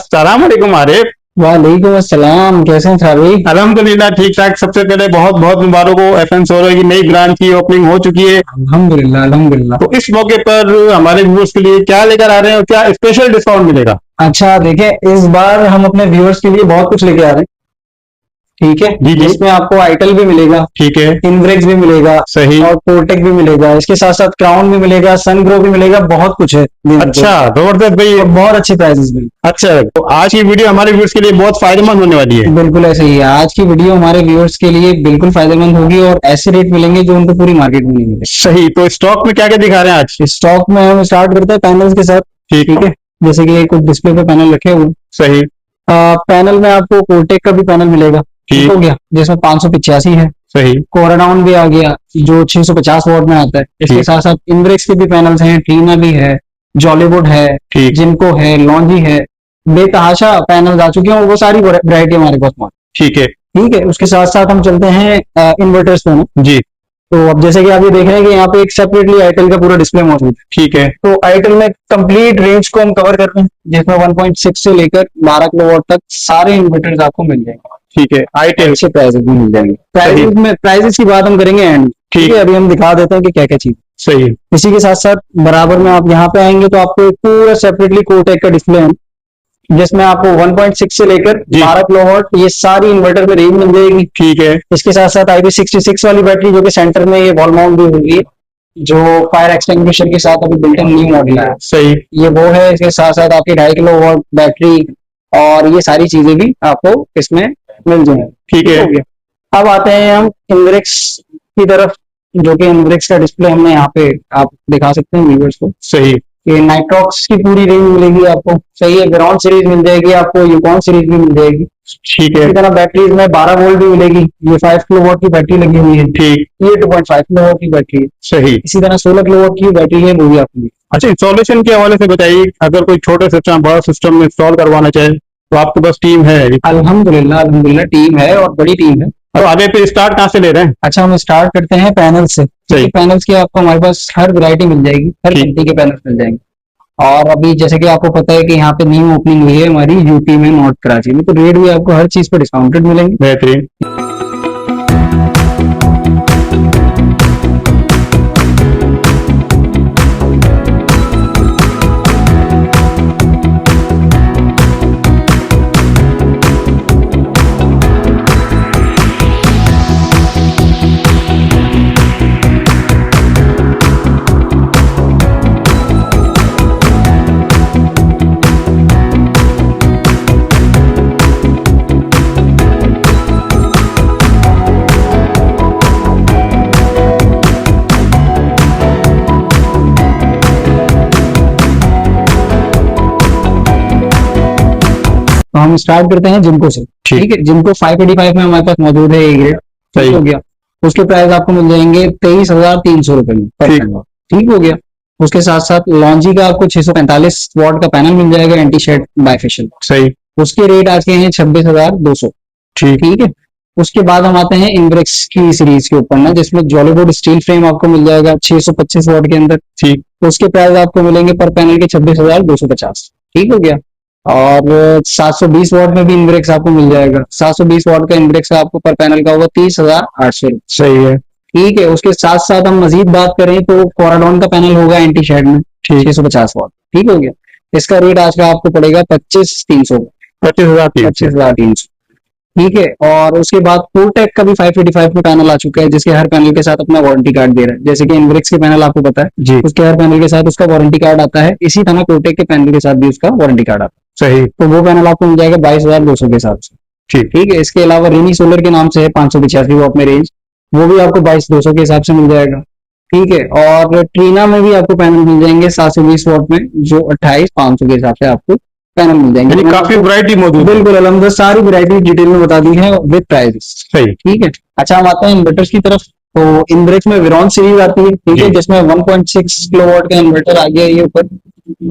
अस्सलाम वालेकुम आरिफ। वालेकुम अस्सलाम। कैसे हैं साबिक? अल्हम्दुलिल्लाह ठीक ठाक। सबसे पहले बहुत बहुत मुबारक हो, एफएन सोलर की नई ब्रांच की ओपनिंग हो चुकी है। अल्हम्दुलिल्लाह अल्हम्दुलिल्लाह। तो इस मौके पर हमारे व्यूअर्स के लिए क्या लेकर आ रहे हैं और क्या स्पेशल डिस्काउंट मिलेगा? अच्छा देखिए, इस बार हम अपने व्यूअर्स के लिए बहुत कुछ लेके आ रहे हैं। ठीक है, जी जी। जिसमें आपको आइटल भी मिलेगा, ठीक है। इनब्रेक्स भी मिलेगा, सही। और कोटेक भी मिलेगा। इसके साथ साथ क्राउन भी मिलेगा, सन ग्रो भी मिलेगा, बहुत कुछ है। अच्छा जबरदस्त भाई। और बहुत अच्छे प्राइसेस भी। अच्छा, तो आज की वीडियो हमारे व्यूअर्स के लिए बहुत फायदेमंद होने वाली है। बिल्कुल ऐसे ही है। आज की वीडियो हमारे व्यूअर्स के लिए बिल्कुल फायदेमंद होगी और ऐसे रेट मिलेंगे जो उनको पूरी मार्केट में नहीं मिलेंगे। सही, तो स्टॉक में क्या क्या दिखा रहे हैं आज? स्टॉक में हम स्टार्ट करते हैं पैनल्स के साथ। ठीक है, जैसे कि कुछ डिस्प्ले पे पैनल रखे हुए। सही। पैनल में आपको कोटेक का भी पैनल मिलेगा, ठीक हो गया, जिसमें 585 है। सही। कोराडाउन भी आ गया जो 650 वॉट में आता है। इसके साथ साथ इनब्रेक्स के भी पैनल्स हैं, ट्रीना भी है, जॉलीवुड है, जिनको है, लॉन्जी है, बेतहाशा पैनल आ चुके हैं और वो सारी वैरायटी हमारे पास मौजूद। ठीक है। ठीक है, उसके साथ साथ हम चलते हैं इन्वर्टर्स पे जी। तो अब जैसे कि आप ये देख रहे हैं कि यहाँ पे एक सेपरेटली आईटेल का पूरा डिस्प्ले मौजूद है। ठीक है। तो आईटेल में कंप्लीट रेंज को हम कवर कर रहे हैं, जिसमें 1.6 से लेकर 12 किलोवाट तक सारे इन्वर्टर्स आपको मिल जाएंगे। ठीक है। आईटेल अच्छे प्राइसेस भी मिल जाएंगे। प्राइसेस की बात हम करेंगे एंड। ठीक है, अभी हम दिखा देते हैं कि क्या क्या चीज। सही है। इसी के साथ साथ बराबर में आप यहाँ पे आएंगे तो आपको एक पूरा सेपरेटली कोटेक का डिस्प्ले है, जिसमें आपको 1.6 से लेकर 12 किलोवाट ये सारी इन्वर्टर में रेंज मिल जाएगी। ठीक है। इसके साथ साथ IP66 वाली बैटरी जो कि सेंटर में ये वॉल माउंट भी होगी, जो फायर एक्सटिंग्विशर के साथ अभी बिल्ट इन न्यू मॉडल है। सही। ये वो है। इसके साथ साथ आपकी 2.5 किलोवाट बैटरी और ये सारी चीजें भी आपको इसमें मिल जाएंगी। ठीक है। अब आते हैं हम इनब्रेक्स की तरफ, जो कि इनब्रेक्स का डिस्प्ले हमने यहाँ पे आप दिखा सकते हैं व्यूअर्स को। सही। ये नाइट्रॉक्स की पूरी रेंज मिलेगी आपको। सही है, ग्राउंड सीरीज मिल जाएगी आपको, यूकॉन सीरीज भी मिल जाएगी। ठीक है। इसी तरह बैटरीज में 12 वोल्ट भी मिलेगी। ये 5 किलोवाट की बैटरी लगी हुई है। ठीक। ये 2.5 किलोवाट की बैटरी है। सही। इसी तरह 16 किलोवाट की बैटरी है, वो भी आपको। अच्छा, इंस्टॉलेशन के हवाले से बताइए, अगर कोई छोटे सिस्टम बड़ा सिस्टम में इंस्टॉल करवाना चाहे तो आपके पास टीम है? अल्हम्दुलिल्लाह अल्हम्दुलिल्लाह टीम है और बड़ी टीम है। तो आगे पे स्टार्ट कहाँ से ले रहे हैं? अच्छा, हम स्टार्ट करते हैं पैनल से। पैनल्स की आपको हमारे पास हर वैरायटी मिल जाएगी, हर कंपनी के पैनल्स मिल जाएंगे। और अभी जैसे कि आपको पता है कि यहाँ पे न्यू ओपनिंग हुई है हमारी यूपी में, नॉर्थ कराची में, तो रेट भी आपको हर चीज पर डिस्काउंटेड मिलेंगे। बेहतरीन। तो हम स्टार्ट करते हैं जिनको से। ठीक है, जिनको 585 में हमारे पास मौजूद है, ए ग्रेड। ठीक हो गया। उसके प्राइस आपको मिल जाएंगे 23,300 रुपए में। ठीक हो गया। उसके साथ साथ लॉन्जी का आपको 645 वॉट का पैनल मिल जाएगा, एंटी शेड बाइफेशियल। सही। उसके रेट आज के हैं 26,200। ठीक है। उसके बाद हम आते हैं इनब्रेक्स की सीरीज के ऊपर ना, जिसमें जॉलीवुड स्टील फ्रेम आपको मिल जाएगा 625 वॉट के अंदर। ठीक। उसके प्राइस आपको मिलेंगे पर पैनल के 26,250। ठीक हो गया। और 720 वॉट में भी इनब्रेक्स आपको मिल जाएगा। 720 वॉट का इनब्रेक्स आपको पर पैनल का होगा 30,800। सही है। ठीक है। उसके साथ साथ हम मजीद बात करें तो कोराडॉन का पैनल होगा एंटी शेड में 650 वॉट। ठीक हो गया। इसका रेट आज का आपको पड़ेगा 25,300। 25,300। ठीक है। और उसके बाद कोटेक का भी 585 में पैनल आ चुका है, जिसके हर पैनल के साथ अपना वारंटी कार्ड दे रहा है। जैसे कि इनब्रेक्स के पैनल आपको पता है, उसके हर पैनल के साथ उसका वारंटी कार्ड आता है, इसी तरह कोटेक के पैनल के साथ भी उसका वारंटी कार्ड आता है। सही। तो वो पैनल आपको मिल जाएगा 22,200 के हिसाब से। ठीक है। इसके अलावा रिनी सोलर के नाम से है 585 वॉट में रेंज, वो भी आपको 22,200 के हिसाब से मिल जाएगा। ठीक है। और ट्रीना में भी आपको पैनल मिल जाएंगे 720 वॉट में, जो 28,500 के हिसाब से आपको पैनल मिल जाएंगे। काफी वैरायटी मौजूद है। बिल्कुल अल्हम्दुलिल्लाह, सारी वैरायटी डिटेल में बता दी है विद प्राइस। सही। ठीक है। अच्छा, हम आते हैं इन्वर्टर्स की तरफ। तो इनब्रेक्स में विरॉन सीरीज आती है। ठीक है, जिसमें 1.6 किलोवाट का इन्वर्टर आ गया है ये ऊपर,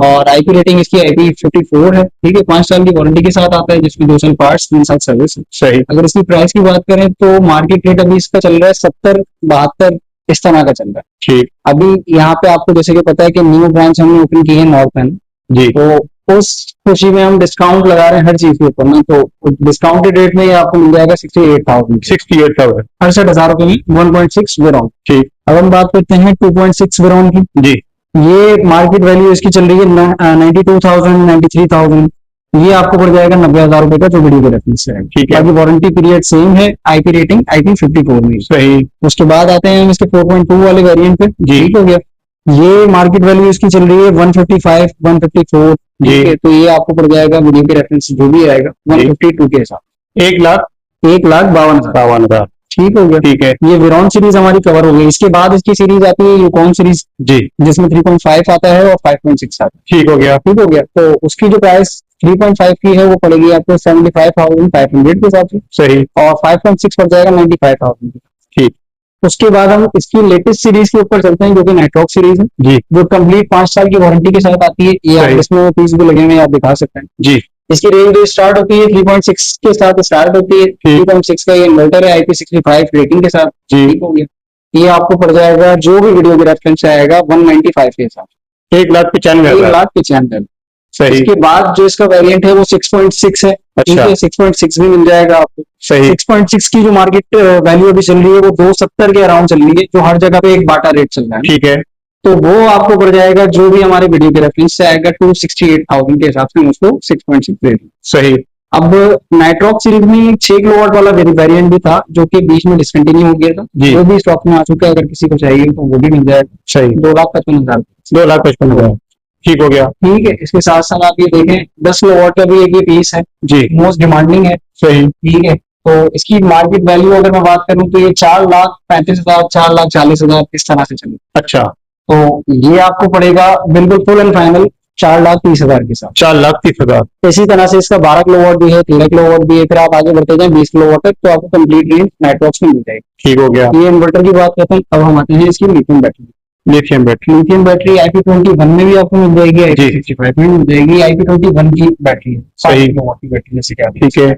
और आईपी रेटिंग इसकी IP54 है। ठीक है। 5 साल की वारंटी के साथ आता है, जिसमें 2 साल पार्ट्स, 3 साल सर्विस। सही। अगर इसकी प्राइस की बात करें तो मार्केट रेट अभी इसका चल रहा है 70-72 इस तरह का चल रहा है। ठीक। अभी यहाँ पे आपको जैसे कि पता है कि न्यू ब्रांच हमने ओपन की है नॉर्थ में। जी। तो उस खुशी में हम डिस्काउंट लगा रहे हैं हर चीज के ऊपर ना, तो डिस्काउंटेड रेट में ये आपको मिल जाएगा 68,000, 68,000। 68,000 रुपए में 1.6 वेरॉन। ठीक। अब हम बात करते हैं 2.6 वेरॉन की। जी। ये मार्केट वैल्यू इसकी चल रही है 92,000, 93,000। ये आपको पड़ जाएगा 90,000 रुपए का, जो वीडियो के रेफरेंस है। ठीक है। बाकी वारंटी पीरियड सेम है, आईपी रेटिंग IP54 में। सही। उसके बाद आते हैं हम इसके 4.2 वाले वेरिएंट पे। जी। ठीक हो गया। ये मार्केट वैल्यू इसकी चल रही है 155, 154। जी। ठीक है, तो ये आपको पड़ जाएगा वीडियो के रेफरेंस जो भी आएगा 152 के साथ 1,52,000। 1,52,000। ठीक हो गया। ठीक है। ये वेरॉन सीरीज हमारी कवर हो गई। इसके बाद इसकी सीरीज आती है यूकॉन सीरीज, जी। जिसमें 3.5 आता है और 5.6 आता है। ठीक हो गया। ठीक हो गया। तो उसकी जो प्राइस 3.5 की है वो पड़ेगी आपको 75,500 के हिसाब से, सही। और 5.6 पड़ जाएगा 95,000। ठीक। उसके बाद हम इसकी लेटेस्ट सीरीज के ऊपर चलते हैं, जो कि नाइट्रॉक्स सीरीज है, जी। जो कंप्लीट 5 साल की वारंटी के साथ आती है। ये आप सही। इसमें पीस भी लगे हुए हैं, आप दिखा सकते हैं। जी। इसकी रेंज जो स्टार्ट होती है 3.6 के साथ स्टार्ट होती है। 3.6 का ये इन्वर्टर है IP65 रेटिंग के साथ। जी। ठीक हो गया। ये आपको पड़ जाएगा जो भी वीडियो के रेफरेंस आएगा 195 के साथ, 1,95,000। 1,95,000। सही। इसके बाद जो इसका वेरिएंट है वो 6.6 है। अच्छा। 6.6 भी मिल जाएगा आपको। सही। 6.6 की जो मार्केट वैल्यू अभी चल रही है वो 270 के अराउंड चल रही है, जो हर जगह पे एक बाटा रेट चल रहा है। ठीक है। तो वो आपको पड़ जाएगा जो भी हमारे वीडियो के रेफरेंस से आएगा 268,000 के हिसाब से हम उसको 6.6 दे देंगे। सही। अब नाइट्रॉक्स सीरीज में 6 किलोवाट वाला वेरिएंट भी था, जो कि बीच में डिसकंटिन्यू हो गया था। जी। वो भी स्टॉक में आ चुका है, अगर किसी को चाहिए तो वो भी मिल जाएगा। सही। 2,55,000। 2,55,000। ठीक हो गया। ठीक है। इसके साथ साथ आप ये देखें 10 किलोवाट का भी एक ये पीस है, जी। मोस्ट डिमांडिंग है। सही। ठीक है। तो इसकी मार्केट वैल्यू अगर मैं बात करूं तो ये 4,35,000, 4,40,000 इस तरह से चले। अच्छा। तो ये आपको पड़ेगा बिल्कुल फुल एंड फाइनल 4,30,000 के साथ। 4,30,000। इसी तरह से इसका 12 किलोवाट भी है, 13 किलोवाट भी है। फिर आप आगे बढ़ते जाए 20 किलोवाट तक, तो आपको कंप्लीट रेंज नाइट्रॉक्स में मिल जाएगी। ठीक हो गया। ये इन्वर्टर की बात करते हैं। अब हम आते हैं इसकी lithium battery. Lithium battery. Lithium battery IP21 में भी आपको मिल जाएगी, IP65 में मिल जाएगी। IP21 की बैटरी है, 5 किलोवाट की बैटरी जैसे क्या। ठीक है।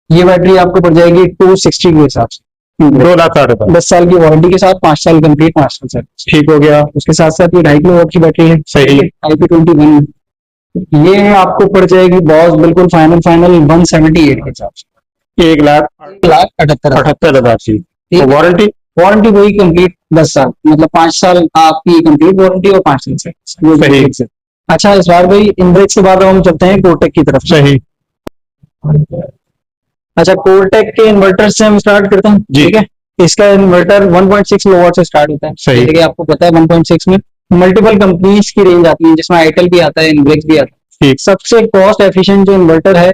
ये बैटरी आपको पड़ जाएगी 260 के हिसाब से। 2,60,000। 10 साल की वारंटी के साथ, 5 साल कंप्लीट, 5 साल सर्विस। ठीक हो गया। उसके साथ साथ ये 2.5 किलोवाट की बैटरी है। सही। IP21 ये आपको पड़ जाएगी बॉस बिल्कुल फाइनल 178 के हिसाब से, 1,78,000 की। ठीक। वारंटी। वारंटी वही कंप्लीट 10 साल, मतलब 5 साल आपकी कंप्लीट वारंटी और 5 साल सर्विस। सही। अच्छा इसरार भाई, इनब्रेक्स के बाद हम चलते हैं कोरटेक की तरफ। सही। अच्छा, कोरटेक के इन्वर्टर से हम स्टार्ट करते हैं। जी। ठीक है। इसका इन्वर्टर 1.6 किलोवाट से स्टार्ट होता है। सही। जैसे कि आपको पता है 1.6 में मल्टीपल कंपनीज की रेंज आती है, जिसमें आईटेल भी आता है, इनब्रेक्स भी आता है। ठीक। सबसे कॉस्ट एफिशिएंट जो इन्वर्टर है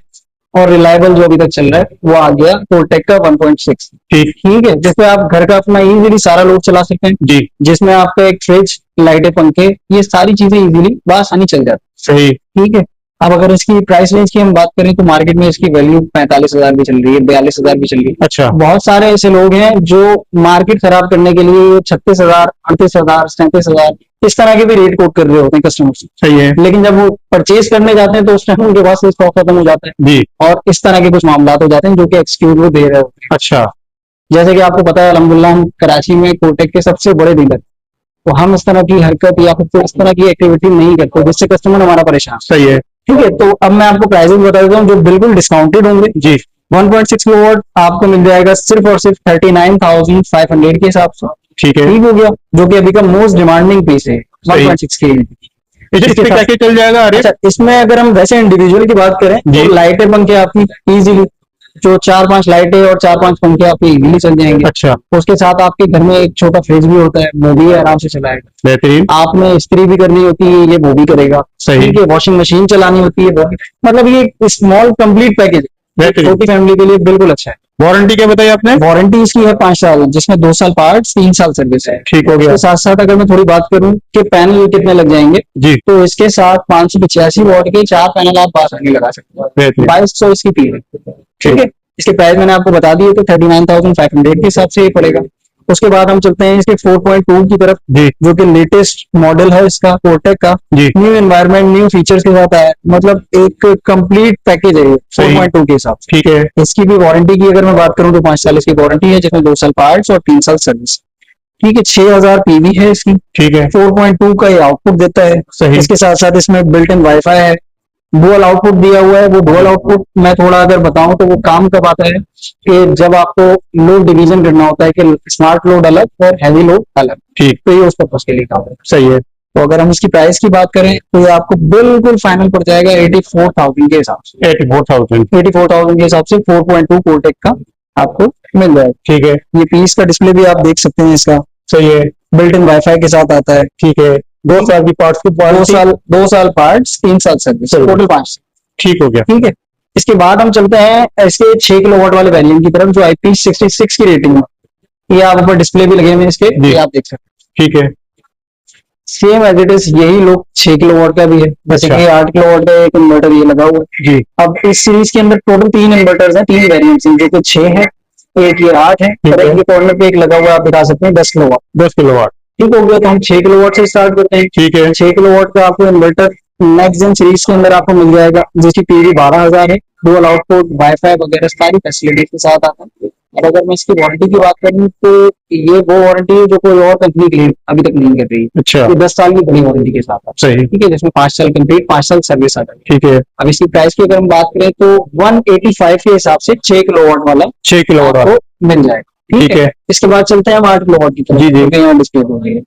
और रिलायबल जो अभी तक चल रहा है वो आ गया कोरटेक का 1.6। ठीक। ठीक है, जिसमें आप घर का अपना इजीली सारा लोड चला सकते हैं। जी। जिसमें आपका एक फ्रिज, लाइटें, पंखे, ये सारी चीजें इजीली बासानी चल जाती सही। है। ठीक है। अब अगर इसकी प्राइस रेंज की हम बात करें तो मार्केट में इसकी वैल्यू 45,000 भी चल रही है, 42,000 भी चल रही है। अच्छा। बहुत सारे ऐसे लोग हैं जो मार्केट खराब करने के लिए 36,000, 38,000, 37,000 इस तरह के भी रेट कोट कर रहे होते हैं कस्टमर से। सही है। लेकिन जब वो परचेज करने जाते हैं तो उस टाइम उनके पास से स्टॉक खत्म हो जाता है, जी। और इस तरह के कुछ मामला हो जाते हैं जो कि एक्सक्यूज वो दे रहे होते हैं। अच्छा। जैसे कि आपको पता है अल्हम्दुलिल्लाह हम कराची में कोरटेक के सबसे बड़े डीलर, तो हम इस तरह की हरकत या फिर इस तरह की एक्टिविटी नहीं करते जिससे कस्टमर हमारा परेशान। सही है। ठीक है। तो अब मैं आपको प्राइसेस बता देता हूँ जो बिल्कुल डिस्काउंटेड होंगे। जी। 1.6 किलोवाट आपको मिल जाएगा सिर्फ और सिर्फ 39,500 के हिसाब से। ठीक है। ठीक हो गया, जो कि अभी का मोस्ट डिमांडिंग पीस है 1.6 के। इस पे क्या क्या चल जाएगा? अरे अच्छा, इसमें अगर हम वैसे इंडिविजुअल की बात करें जी। तो लाइटें पंखे आपकी इजीली, जो 4-5 लाइटें और 4-5 पंखे आपके इजीली चल जाएंगे। अच्छा। उसके साथ आपके घर में एक छोटा फ्रिज भी होता है, वो भी आराम से चलाएगा। बेहतरीन। आपने इस्त्री भी करनी होती है, ये वो भी करेगा। सही। ठीक है। वॉशिंग मशीन चलानी होती है, वो भी। मतलब ये स्मॉल कंप्लीट पैकेज बेहतरीन। छोटी फैमिली के लिए बिल्कुल अच्छा है। वारंटी क्या बताई आपने? वारंटी इसकी है 5 साल, जिसमें 2 साल पार्ट्स, 3 साल सर्विस है। ठीक हो गया। इसके साथ साथ अगर मैं थोड़ी बात करूं कि पैनल कितने लग जाएंगे, जी। तो इसके साथ 585 वॉट के 4 पैनल आप आसानी लगा सकते हो। बेहतरीन। 2200 इसकी फी है। ठीक है। इसके प्राइस मैंने आपको बता दिए, तो 39,500 के हिसाब से ये पड़ेगा। उसके बाद हम चलते हैं इसके 4.2 की तरफ, जी। जो कि लेटेस्ट मॉडल है इसका कोरटेक का। जी। न्यू एनवायरनमेंट, न्यू फीचर्स के साथ आया है, मतलब एक कंप्लीट पैकेज है ये सही। 4.2 के हिसाब से। ठीक है। इसकी भी वारंटी की अगर मैं बात करूं तो 5 साल इसकी वारंटी है, जिसमें 2 साल पार्ट्स और 3 साल सर्विस। ठीक है। 6,000 PV है इसकी। ठीक है। 4.2 का ये आउटपुट देता है। सही। इसके साथ साथ इसमें बिल्ट इन वाईफाई है, डुअल आउटपुट दिया हुआ है। वो डुअल आउटपुट मैं थोड़ा अगर बताऊं तो वो काम कब आता है कि जब आपको लोड डिवीजन करना होता है कि स्मार्ट लोड अलग और हैवी लोड अलग, ठीक, तो ये उस पर्पज के लिए काम है। सही है। तो अगर हम इसकी प्राइस की बात करें तो ये आपको बिल्कुल फाइनल पड़ जाएगा 84,000 के हिसाब से। 84,000, 84,000 के हिसाब से 4.2 कोटेक का आपको मिल जाएगा। ठीक है, ये पीस का डिस्प्ले भी आप देख सकते हैं इसका, सही है, बिल्ट इन वाईफाई के साथ आता है। ठीक है। 2 साल की पार्ट्स की 2 साल पार्ट्स, 3 साल सर्विस, चलो। टोटल 5 साल। ठीक हो गया। ठीक है, इसके बाद हम चलते हैं इसके 6 किलोवाट वाले वेरिएंट की तरफ जो IP66 की रेटिंग है। ये आप ऊपर डिस्प्ले भी लगे हुए हैं इसके, जी। ये आप देख सकते हैं। ठीक है, सेम एज इट इज यही लोग 6 किलोवाट का भी है, जैसे अच्छा। कि 8 किलोवाट का एक इन्वर्टर ये लगा हुआ है। जी, अब इस सीरीज के अंदर टोटल 3 इन्वर्टर्स हैं, 3 वेरिएंट्स हैं, जो कि 6 है, एक ये 8 है ठीक और है। एक ये कॉर्नर पे एक लगा हुआ है, आप दिखा सकते हैं 10 किलोवाट। 10 किलोवाट, ठीक हो गया, तो हम 6 किलोवाट से स्टार्ट करते हैं। ठीक है, 6 किलोवाट का आपको इन्वर्टर नेक्स्ट जेन सीरीज के अंदर आपको मिल जाएगा, जिसकी पीवी 12,000 है, डुअल आउटपुट, वाईफाई वगैरह सारी फैसिलिटी के साथ आता है। और अगर मैं इसकी वारंटी की बात करूं तो ये वो वारंटी है जो कोई और कंपनी क्लेम अभी तक नहीं कर रही है। अच्छा, ये 10 साल की बड़ी वारंटी के साथ आता है। सही, ठीक है, जिसमें 5 साल कंप्लीट, 5 साल सर्विस आता है। ठीक है, अब इसकी प्राइस की अगर हम बात करें तो 185 के हिसाब से 6 किलोवाट वाला 6 किलोवाट, आपको मिल जाएगा। ठीक है। इसके बाद चलते हैं हम 8 किलोवाट की तरफ, जी, जी। जो कि यहाँ डिस्प्ले हो रही है।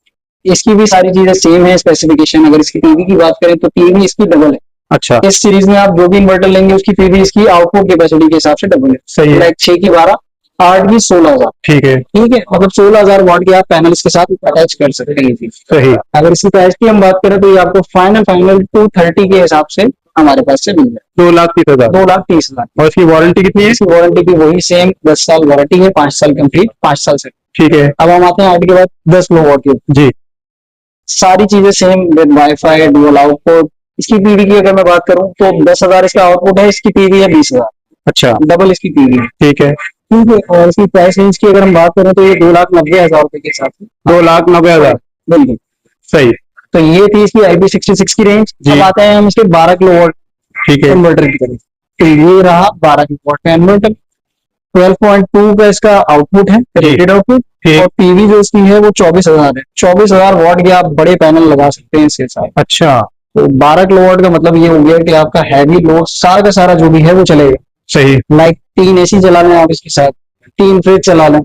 इसकी भी सारी चीजें सेम है स्पेसिफिकेशन। अगर इसकी पीवी की बात करें तो पीवी इसकी डबल है। अच्छा, इस सीरीज में आप जो भी इन्वर्टर लेंगे उसकी पीवी इसकी आउटपुट कैपेसिटी के हिसाब से डबल है। सही है, लाइक 6 की 12, 8 की 16,000। ठीक है, ठीक है, मतलब 16,000 वाट के आप पैनल इसके साथ अटैच कर सकते हैं ये चीज। सही, अगर इसकी प्राइस की हम बात करें तो ये आपको फाइनल 230 के हिसाब से हमारे पास से मिल जाए, 2,30,000। 2,30,000। और इसकी वारंटी कितनी है? इसकी वारंटी भी वही सेम 10 साल वारंटी है, 5 साल कंप्लीट, 5 साल से। ठीक है, अब हम आते हैं 8 के बाद 10 किलो वाट की। जी, सारी चीजें same with wifi, dual output. इसकी पीवी की अगर मैं बात करूं तो 10,000 इसका आउटपुट है, इसकी पीवी है 20,000, अच्छा, डबल इसकी पीवी है। ठीक है, ठीक है, और इसकी प्राइस रेंज की अगर हम बात करें तो ये 2,90,000 रुपए के हिसाब से। 2,90,000, बिल्कुल, सही, तो ये थी इसकी IP66 की रेंज। जी। अब आते हैं हम इसके 12 किलो वाट ठीक है, इन्वर्टर की तरफ। तो ये रहा 12 किलो वाट का इन्वर्टर, 12.2 का इसका आउटपुट है, रेटेड आउटपुट। ठीक, और पीवी जो इसकी है वो 24,000 है। 24,000 वाट के आप बड़े पैनल लगा सकते हैं इसके साथ। अच्छा, तो 12 किलो वाट का मतलब ये हो गया कि आपका हैवी लोड सारा का सारा जो भी है वो चलेगा। सही, लाइक 3 AC चला लें आप इसके साथ, 3 फ्रिज चला लें,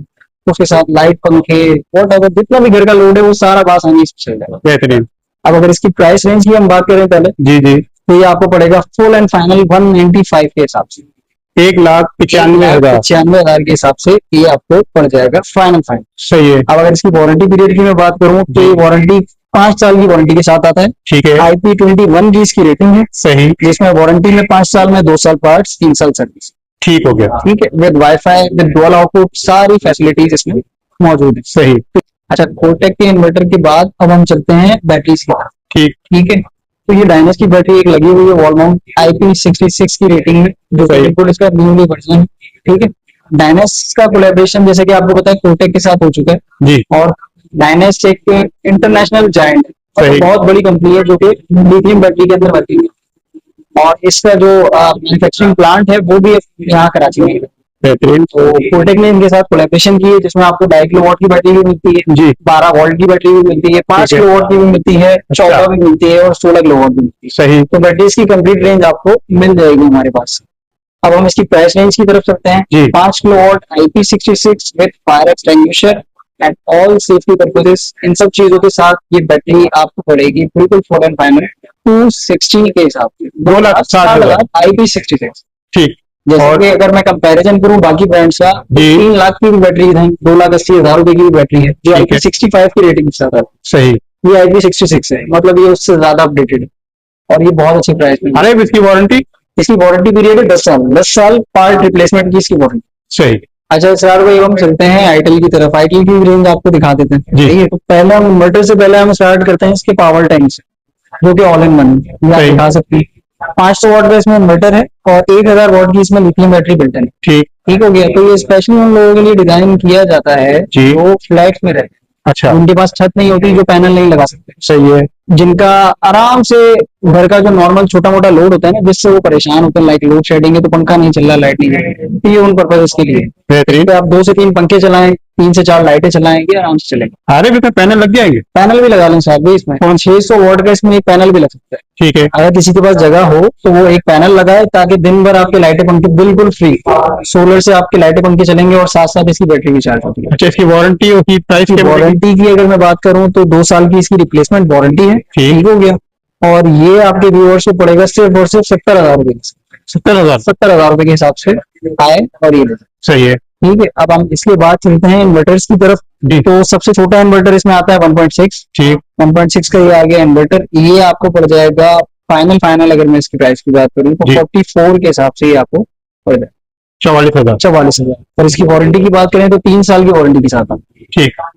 उसके साथ लाइट, पंखे, वॉट जितना भी घर का लोड है वो सारा आसानी से चल जाएगा। बेहतरीन, अब अगर इसकी प्राइस रेंज की हम बात करें पहले, जी, जी, तो ये आपको पड़ेगा फुल एंड फाइनल 195 के हिसाब से, 1,95,000, 95,000 के हिसाब से ये आपको पड़ जाएगा फाइनल। सही है, अब अगर इसकी वारंटी पीरियड की मैं बात करूं तो ये वारंटी 5 साल की वारंटी के साथ आता है। ठीक है, IP21 की इसकी रेटिंग है, सही, जिसमें वारंटी में 5 साल में 2 साल पार्ट्स, 3 साल सर्विस। ठीक हो गया, ठीक है, with wifi, with dual output, सारी फैसिलिटीज इसमें मौजूद है। सही, अच्छा, कोटेक के इन्वर्टर के बाद अब हम चलते हैं बैटरीज की तरफ। ठीक, ठीक है, तो ये डायनेस की बैटरी एक लगी हुई है वॉल माउंट, IP66 की रेटिंग है, जो कि सही। बिल्कुल इसका न्यूली वर्जन है। ठीक है, डायनेस का कोलैबोरेशन जैसे कि आपको पता है कोटेक के साथ हो चुका है, जी, और डायनेस एक इंटरनेशनल जायंट है और सही। बहुत बड़ी कंपनी है जो कि लिथियम बैटरी के अंदर वर्किंग है। और इसका जो मैन्युफैक्चरिंग प्लांट है वो भी यहाँ कराची में है। बेहतरीन, तो कोटेक ने इनके साथ कोलैबोरेशन की है, जिसमें आपको 2.5 किलो वाट की बैटरी भी मिलती है, जी, 12 वोल्ट की बैटरी भी मिलती है, 5 ठीक है। किलो वाट की भी मिलती है, 14 भी मिलती है और 16 किलो वाट भी मिलती है। सही, तो बैटरीज की कंप्लीट रेंज आपको मिल जाएगी हमारे पास। अब हम इसकी प्राइस रेंज की तरफ चलते हैं। जी। 5 kilo watt IP66 with fire extinguisher and all safety purposes, इन सब चीजों के साथ ये बैटरी आपको पड़ेगी बिल्कुल फुल एंड फाइनल 260 के हिसाब से, 2,60,000, IP66। ठीक, जैसे और- कि अगर मैं कंपैरिजन करूं बाकी ब्रांड्स का, तो जी। 3 लाख की भी बैटरी है, 2,80,000 रुपए की भी बैटरी है, जो ठीक है। IP65 की रेटिंग के साथ है। सही, ये IP66 है, मतलब ये उससे ज्यादा अपडेटेड है और ये बहुत अच्छे प्राइस में है। अरे इसकी वारंटी, इसकी वारंटी पीरियड है 10 साल, 10 साल पार्ट रिप्लेसमेंट की इसकी वारंटी। सही, अच्छा सर भाई, हम चलते हैं आईटेल की तरफ। आईटेल की रेंज आपको दिखा देते हैं। जी। ठीक है, तो पहले हम इन्वर्टर से पहले हम स्टार्ट करते हैं इसके पावर टैंक से, जो कि ऑल इन वन है, सही। दिखा सकते हैं। 500 वाट का इसमें इन्वर्टर है और 1,000 वाट की इसमें लिथियम बैटरी बिल्टन है। ठीक, ठीक हो गया, तो ये स्पेशली उन लोगों के लिए डिजाइन किया जाता है जी। जो फ्लैट्स में रहते हैं, अच्छा, उनके पास छत नहीं होती, जो पैनल नहीं लगा सकते। सही है, जिनका आराम से घर का जो नॉर्मल छोटा मोटा लोड होता है ना, जिससे वो परेशान होते हैं, लाइक लोड शेडिंग है तो पंखा नहीं चल रहा, लाइट नहीं है, तो ये उन पर्पज के लिए बेहतरीन। तो आप 2 से 3 पंखे चलाएं, 3 से 4 लाइटें चलाएंगे, आराम से चलेगा। अरे भी पैनल लग जाएंगे। पैनल भी लगा लें साहब भी इसमें, 600 वॉट का इसमें एक पैनल भी लग सकता है। ठीक है। अगर किसी के पास जगह हो तो वो एक पैनल लगाए, ताकि दिन भर आपके लाइटें पंखे बिल्कुल फ्री, सोलर से आपके लाइटें पंखे चलेंगे और साथ साथ इसकी बैटरी भी चार्ज होती है। अच्छा, इसकी वारंटी और प्राइस के वारंटी की अगर मैं बात करूं तो 2 साल की इसकी रिप्लेसमेंट वारंटी है, ठीक हो गया। और ये आपके व्यूअर्स को पड़ेगा सिर्फ और सिर्फ 70,000 रुपए, 70,000 रुपए के हिसाब से आए और ये सही है। ठीक है। अब हम इसके बाद चलते हैं इन्वर्टर्स की तरफ। तो सबसे छोटा इन्वर्टर इसमें आता है 1.6, ठीक, 1.6 का ये आ गया इन्वर्टर। ये आपको पड़ जाएगा फाइनल अगर मैं इसकी प्राइस की बात करूं तो 44 के हिसाब से ये आपको पड़ जाएगा 44,000। और इसकी वारंटी की बात करें तो 3 साल की वारंटी के साथ आता है।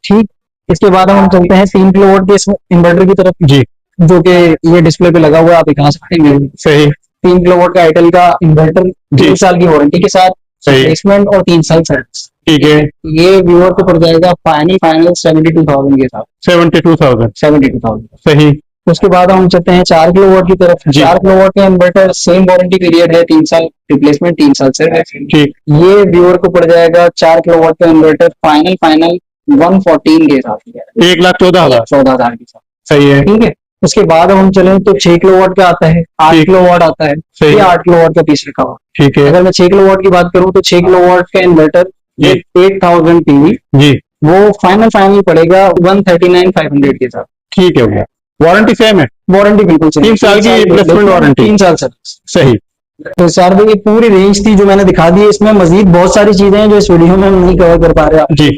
ठीक। इसके बाद हम चलते हैं 3 किलोवाट के इन्वर्टर की तरफ, जी, जो कि ये डिस्प्ले पे लगा हुआ है, आप दिखा सकते हैं। सही। 3 किलोवाट का आईटेल का इन्वर्टर, 3 साल की वारंटी के साथ, रिप्लेसमेंट और 3 साल सर्विस। ठीक है। ये व्यूअर को पड़ जाएगा फाइनल 72,000 के साथ। 72,000। सही। उसके बाद हम चलते हैं 4 किलोवाट की तरफ। 4 किलोवाट का इन्वर्टर, सेम वारंटी पीरियड है, 3 साल रिप्लेसमेंट, 3 साल सर्विस। ठीक। ये व्यूअर को पड़ जाएगा 4 किलोवाट का इन्वर्टर फाइनल 114 के हिसाब से, 1,14,000 के साथ। सही है। ठीक है। उसके बाद हम चलें तो 6 किलोवाट का आता है, 8 किलोवाट आता है, ये 8 किलोवाट का पीस रखा हुआ। ठीक है। अगर मैं 6 किलोवाट की बात करूं तो 6 किलोवाट का इन्वर्टर 8000 पीवी, जी, वो फाइनल पड़ेगा 139,500 के साथ। ठीक है। वारंटी सेम है, वारंटी बिल्कुल सेम, 3 साल की रिप्लेसमेंट वारंटी, 3 साल सर्विस। सही। तो सर ये पूरी रेंज थी जो मैंने दिखा दी है। इसमें मजीद बहुत सारी चीजें हैं जो इस वीडियो में हम नहीं कवर कर पा रहे हैं। जी।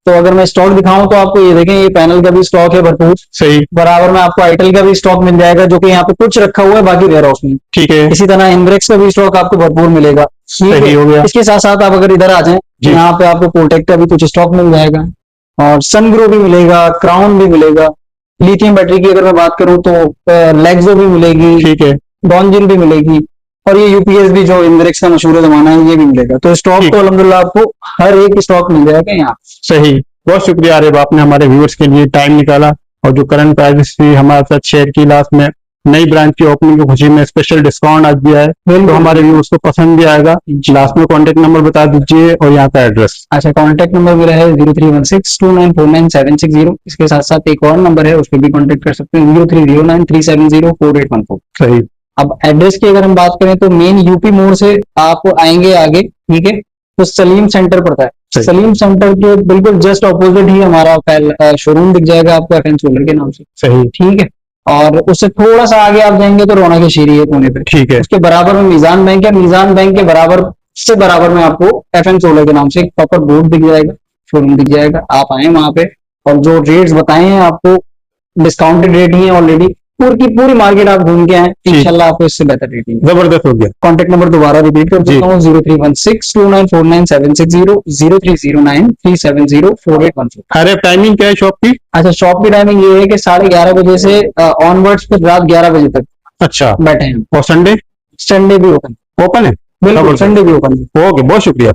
तो अगर मैं स्टॉक दिखाऊं तो आपको ये देखें, ये पैनल का भी स्टॉक है भरपूर। सही। बराबर में आपको आईटेल का भी स्टॉक मिल जाएगा, जो कि यहाँ पे कुछ रखा हुआ है, बाकी वेयर हाउस में। ठीक है। इसी तरह इनब्रेक्स का भी स्टॉक आपको भरपूर मिलेगा। सही हो गया। इसके साथ साथ आप अगर इधर आ जाएं, यहाँ पे आपको पोर्टेक का भी कुछ स्टॉक मिल जाएगा, और सनग्रो भी मिलेगा, क्राउन भी मिलेगा। लिथियम बैटरी की अगर मैं बात करूं तो लेक्सो भी मिलेगी, ठीक है, डॉनजिन भी मिलेगी, और ये यूपीएस भी जो इनब्रेक्स का मशहूर जमाना है, ये भी मिलेगा। तो स्टॉक तो अल्हम्दुलिल्लाह आपको हर एक स्टॉक मिल जाएगा यहाँ। सही। बहुत शुक्रिया आरिफ, आपने हमारे व्यूअर्स के लिए टाइम निकाला और जो करंट प्राइस भी हमारे साथ शेयर की। लास्ट में नई ब्रांच की ओपनिंग की खुशी में स्पेशल डिस्काउंट आज दिया है, तो हमारे व्यूअर्स को पसंद भी आएगा। लास्ट में कॉन्टेक्ट नंबर बता दीजिए और यहाँ का एड्रेस। अच्छा, कॉन्टेक्ट नंबर मेरा है 03162949,760। इसके साथ साथ एक और नंबर है, उस पर भी कॉन्टेक्ट कर सकते हैं, 03093704,814। सही। अब एड्रेस की अगर हम बात करें तो मेन यूपी मोड़ से आप आएंगे आगे, ठीक है, तो सलीम सेंटर पड़ता है। सलीम सेंटर के बिल्कुल जस्ट ऑपोजिट ही हमारा शोरूम दिख जाएगा आपको, FN सोलर के नाम से। सही। ठीक है। और उससे थोड़ा सा आगे आप जाएंगे तो रौनक शीरी है कोने पे। ठीक है। उसके बराबर में मीजान बैंक है, मीजान बैंक के बराबर में आपको FN सोलर के नाम से एक प्रॉपर बोर्ड दिख जाएगा, शोरूम दिख जाएगा। आप आए वहां पे, और जो रेट्स बताए हैं आपको डिस्काउंटेड रेट ही है ऑलरेडी। पूरी मार्केट आप घूम के आए, इंशाल्लाह आपको इससे बेहतर रेट है। जबरदस्त हो गया। कॉन्टेक्ट नंबर दोबारा रिपीट कर देता हूँ, 03162949,760, 03093704,814। अरे टाइमिंग क्या है शॉप की? अच्छा, शॉप की टाइमिंग ये है कि 11:30 बजे से ऑनवर्ड्स फिर रात 11 बजे तक। अच्छा, बैठे हैं। और संडे भी ओपन है? बिल्कुल, संडे भी ओपन है। ओके, बहुत शुक्रिया।